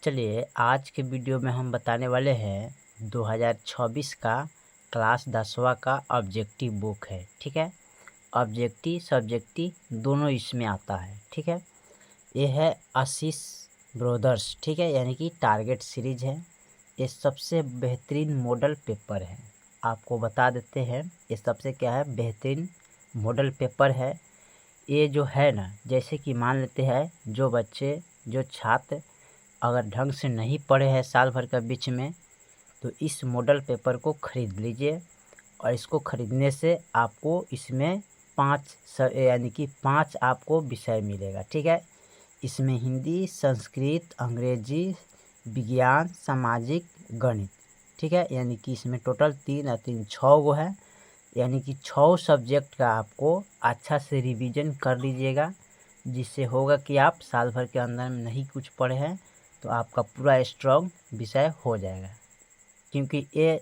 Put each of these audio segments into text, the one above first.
चलिए आज के वीडियो में हम बताने वाले हैं 2026 का क्लास 10वां का ऑब्जेक्टिव बुक है। ठीक है, ऑब्जेक्टिव सब्जेक्टिव दोनों इसमें आता है। ठीक है, ये है आशीष ब्रदर्स। ठीक है, यानी कि टारगेट सीरीज है। ये सबसे बेहतरीन मॉडल पेपर है। आपको बता देते हैं ये सबसे क्या है, बेहतरीन मॉडल पेपर है। ये जो है ना, जैसे कि मान लेते हैं जो बच्चे जो छात्र अगर ढंग से नहीं पढ़े हैं साल भर का बीच में, तो इस मॉडल पेपर को ख़रीद लीजिए। और इसको ख़रीदने से आपको इसमें 5 आपको विषय मिलेगा। ठीक है, इसमें हिंदी, संस्कृत, अंग्रेजी, विज्ञान, सामाजिक, गणित। ठीक है, यानी कि इसमें टोटल 6 गो है। यानी कि 6 सब्जेक्ट का आपको अच्छा से रिवीजन कर लीजिएगा, जिससे होगा कि आप साल भर के अंदर में नहीं कुछ पढ़े हैं तो आपका पूरा स्ट्रॉन्ग विषय हो जाएगा। क्योंकि ये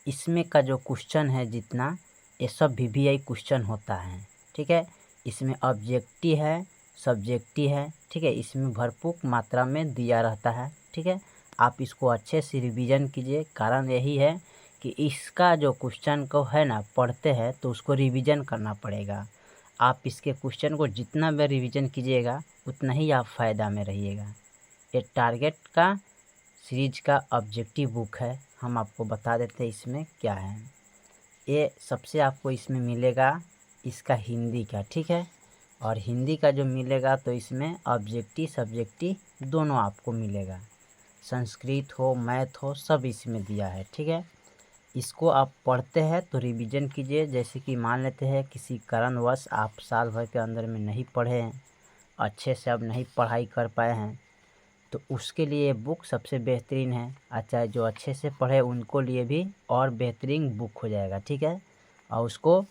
इसमें का जो क्वेश्चन है जितना, ये सब VVI क्वेश्चन होता है। ठीक है, इसमें ऑब्जेक्टिव है, सब्जेक्टिव है। ठीक है, इसमें भरपूर मात्रा में दिया रहता है। ठीक है, आप इसको अच्छे से रिवीजन कीजिए। कारण यही है कि इसका जो क्वेश्चन को है ना, पढ़ते हैं तो उसको रिवीजन करना पड़ेगा। आप इसके क्वेश्चन को जितना भी रिवीजन कीजिएगा उतना ही आप फ़ायदा में रहिएगा। ये टारगेट का सीरीज का ऑब्जेक्टिव बुक है। हम आपको बता देते हैं इसमें क्या है। ये सबसे आपको इसमें मिलेगा इसका हिंदी का। ठीक है, और हिंदी का जो मिलेगा तो इसमें ऑब्जेक्टिव सब्जेक्टिव दोनों आपको मिलेगा। संस्कृत हो, मैथ हो, सब इसमें दिया है। ठीक है, इसको आप पढ़ते हैं तो रिवीजन कीजिए। जैसे कि मान लेते हैं किसी कारणवश आप साल भर के अंदर में नहीं पढ़े हैं, अच्छे से अब नहीं पढ़ाई कर पाए हैं, तो उसके लिए बुक सबसे बेहतरीन है। अच्छा, जो अच्छे से पढ़े उनको लिए भी और बेहतरीन बुक हो जाएगा। ठीक है, और उसको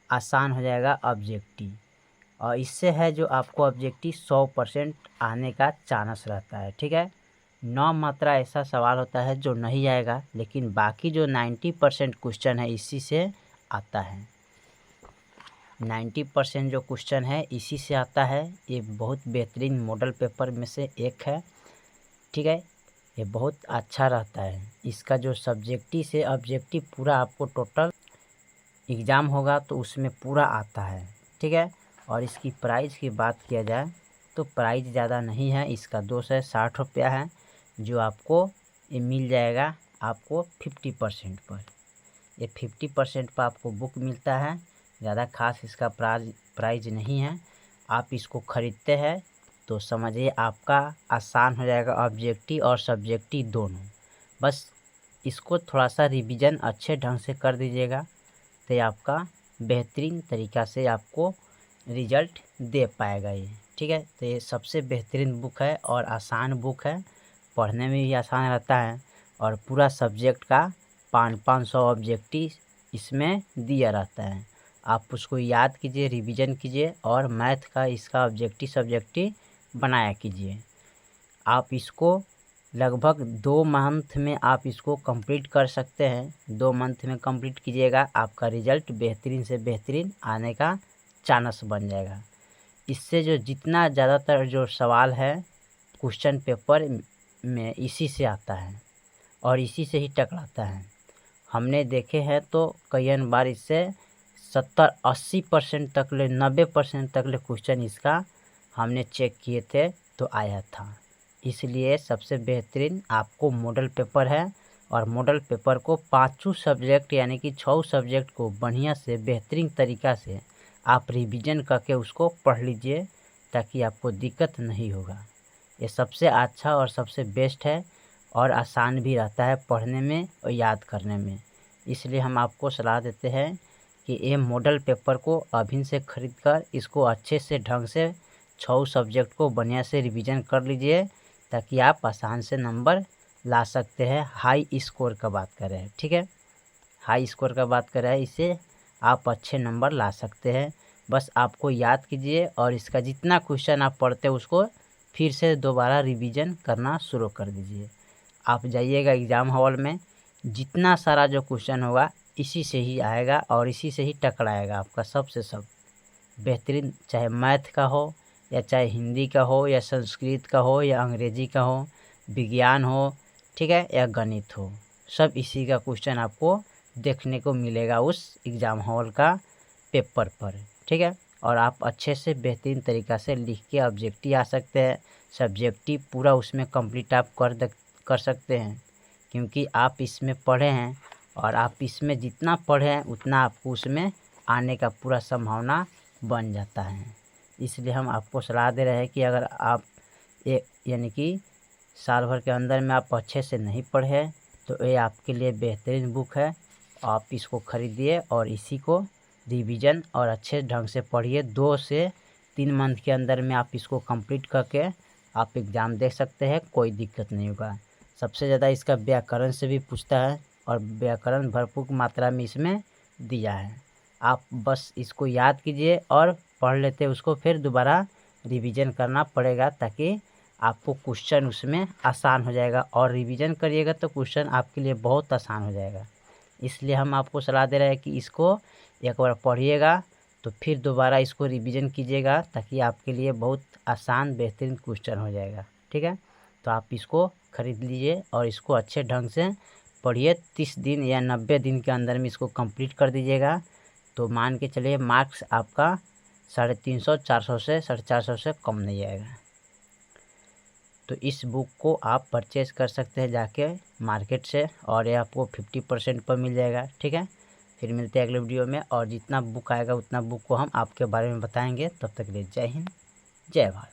आसान हो जाएगा ऑब्जेक्टिव। और इससे है जो आपको ऑब्जेक्टिव 100% आने का चांस रहता है। ठीक है, 9 मात्रा ऐसा सवाल होता है जो नहीं आएगा, लेकिन बाकी जो 90% क्वेश्चन है इसी से आता है। 90% जो क्वेश्चन है इसी से आता है। ये बहुत बेहतरीन मॉडल पेपर में से एक है। ठीक है, ये बहुत अच्छा रहता है। इसका जो सब्जेक्टिव से ऑब्जेक्टिव पूरा आपको टोटल एग्ज़ाम होगा तो उसमें पूरा आता है। ठीक है, और इसकी प्राइस की बात किया जाए तो प्राइस ज़्यादा नहीं है। इसका 260 रुपया है, जो आपको ये मिल जाएगा आपको 50% पर। ये 50% पर आपको बुक मिलता है। ज़्यादा खास इसका प्राइस नहीं है। आप इसको ख़रीदते हैं तो समझिए आपका आसान हो जाएगा ऑब्जेक्टिव और सब्जेक्टिव दोनों। बस इसको थोड़ा सा रिवीजन अच्छे ढंग से कर दीजिएगा तो आपका बेहतरीन तरीक़ा से आपको रिज़ल्ट दे पाएगा ये। ठीक है, तो ये सबसे बेहतरीन बुक है और आसान बुक है, पढ़ने में भी आसान रहता है। और पूरा सब्जेक्ट का 500 ऑब्जेक्टिव इसमें दिया रहता है। आप उसको याद कीजिए, रिवीजन कीजिए और मैथ का इसका ऑब्जेक्टिव सब्जेक्टिव बनाया कीजिए। आप इसको लगभग 2 मंथ में आप इसको कंप्लीट कर सकते हैं। 2 मंथ में कंप्लीट कीजिएगा, आपका रिज़ल्ट बेहतरीन से बेहतरीन आने का चांस बन जाएगा। इससे जो जितना ज़्यादातर जो सवाल है क्वेश्चन पेपर में इसी से आता है और इसी से ही टकराता है। हमने देखे हैं तो कई बार इससे 70-80% तक ले 90% तक ले क्वेश्चन इसका हमने चेक किए थे तो आया था। इसलिए सबसे बेहतरीन आपको मॉडल पेपर है। और मॉडल पेपर को 5 सब्जेक्ट यानी कि 6 सब्जेक्ट को बढ़िया से बेहतरीन तरीक़ा से आप रिवीजन करके उसको पढ़ लीजिए, ताकि आपको दिक्कत नहीं होगा। ये सबसे अच्छा और सबसे बेस्ट है और आसान भी रहता है पढ़ने में और याद करने में। इसलिए हम आपको सलाह देते हैं कि ये मॉडल पेपर को अभी से ख़रीद कर इसको अच्छे से ढंग से 6 सब्जेक्ट को बढ़िया से रिवीजन कर लीजिए, ताकि आप आसान से नंबर ला सकते हैं। हाई स्कोर का बात कर रहे हैं। ठीक है, हाई स्कोर का बात कर रहे हैं, इससे आप अच्छे नंबर ला सकते हैं। बस आपको याद कीजिए और इसका जितना क्वेश्चन आप पढ़ते हैं उसको फिर से दोबारा रिवीजन करना शुरू कर दीजिए। आप जाइएगा एग्ज़ाम हॉल में, जितना सारा जो क्वेश्चन होगा इसी से ही आएगा और इसी से ही टकराएगा आपका सब से सब बेहतरीन, चाहे मैथ का हो या चाहे हिंदी का हो या संस्कृत का हो या अंग्रेजी का हो विज्ञान हो, ठीक है, या गणित हो, सब इसी का क्वेश्चन आपको देखने को मिलेगा उस एग्ज़ाम हॉल का पेपर पर, ठीक है। और आप अच्छे से बेहतरीन तरीक़ा से लिख के ऑब्जेक्टिव आ सकते हैं, सब्जेक्टिव पूरा उसमें कंप्लीट आप कर सकते हैं, क्योंकि आप इसमें पढ़े हैं और आप इसमें जितना पढ़े हैं उतना आपको उसमें आने का पूरा संभावना बन जाता है। इसलिए हम आपको सलाह दे रहे हैं कि अगर आप यानी कि साल भर के अंदर में आप अच्छे से नहीं पढ़े तो ये आपके लिए बेहतरीन बुक है। आप इसको ख़रीदिए और इसी को रिवीजन और अच्छे ढंग से पढ़िए। 2 से 3 मंथ के अंदर में आप इसको कंप्लीट करके आप एग्ज़ाम दे सकते हैं, कोई दिक्कत नहीं होगा। सबसे ज़्यादा इसका व्याकरण से भी पूछता है और व्याकरण भरपूर मात्रा में इसमें दिया है। आप बस इसको याद कीजिए और पढ़ लेते उसको, फिर दोबारा रिवीजन करना पड़ेगा ताकि आपको क्वेश्चन उसमें आसान हो जाएगा, और रिवीजन करिएगा तो क्वेश्चन आपके लिए बहुत आसान हो जाएगा। इसलिए हम आपको सलाह दे रहे हैं कि इसको एक बार पढ़िएगा तो फिर दोबारा इसको रिवीजन कीजिएगा ताकि आपके लिए बहुत आसान बेहतरीन क्वेश्चन हो जाएगा, ठीक है। तो आप इसको ख़रीद लीजिए और इसको अच्छे ढंग से पढ़िए। 30 दिन या 90 दिन के अंदर में इसको कंप्लीट कर दीजिएगा तो मान के चलिए मार्क्स आपका 350 400 से 450 से कम नहीं आएगा। तो इस बुक को आप परचेज़ कर सकते हैं जाके मार्केट से, और ये आपको 50% पर मिल जाएगा, ठीक है। फिर मिलते हैं अगले वीडियो में, और जितना बुक आएगा उतना बुक को हम आपके बारे में बताएंगे। तब तक के लिए जय हिंद, जय भारत।